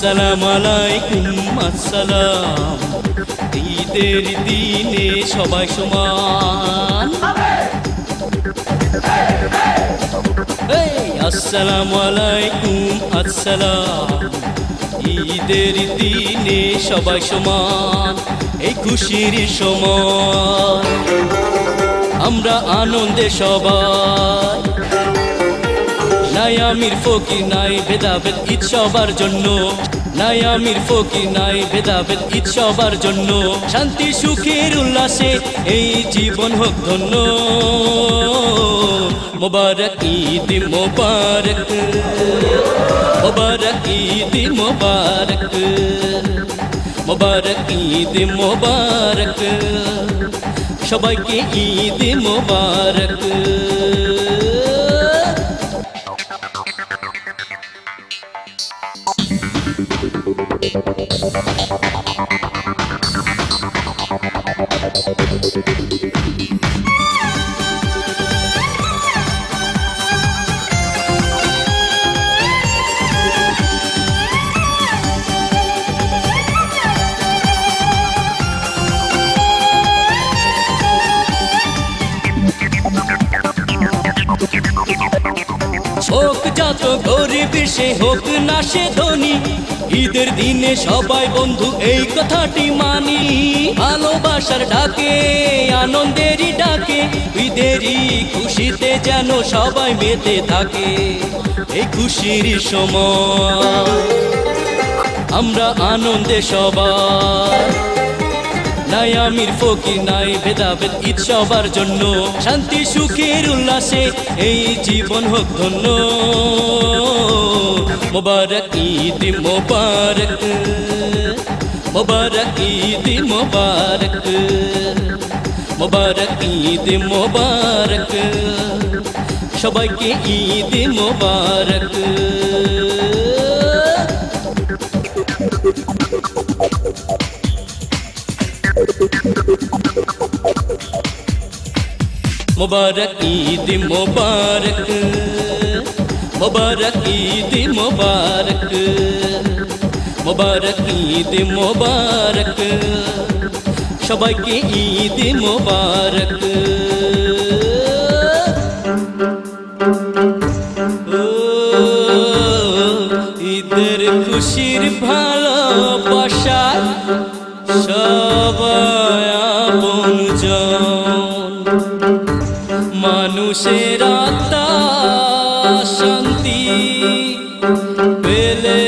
আসসালামু আলাইকুম আসসালাম। ঈদের দিনে সবাই সমান। আসসালামু আলাইকুম আসসালাম। ঈদের দিনে সবাই সমান। এই খুশির সময় আমরা আনন্দে সবাই। নাই আমির ফকির নাই ভেদাভেদ, ঈদ সবার জন্য। নাই আমির ফকির নাই ভেদাভেদ, ঈদ সবার জন্য। শান্তি সুখের উল্লাসে এই জীবন হোক ধন্য। মোবারক ঈদ মোবারক, মোবারক ঈদ মোবারক, মোবারক ঈদ মোবারক, সবাইকে ঈদ মোবারক। হোক যত গরিব সে হোক না সে ধনী, ঈদের দিনে সবাই বন্ধু এই কথাটি মানি। ভালোবাসার ডাকে আনন্দেরই ডাকে, ঈদেরই খুশিতে যেন সবাই মেতে থাকে। এই খুশির সময় আমরা আনন্দে সবাই। নাই আমির ফকির নাই ভেদাভেদ, ঈদ সবার জন্য। শান্তি সুখের উল্লাসে এই জীবন হোক ধন্য। মোবারক ঈদ মোবারক, মোবারক ঈদ মোবারক, মোবারক ঈদ মোবারক, সবাইকে ঈদ মোবারক। मुबारक ईद मुबारक, मुबारक ईद मुबारक, मुबारक ईद मुबारक, সবাইকে ঈদ মুবারক। ঈদের খুশির ভালোবাসা সবাই আপনজন। মানুষের আত্মা শান্তি পেলে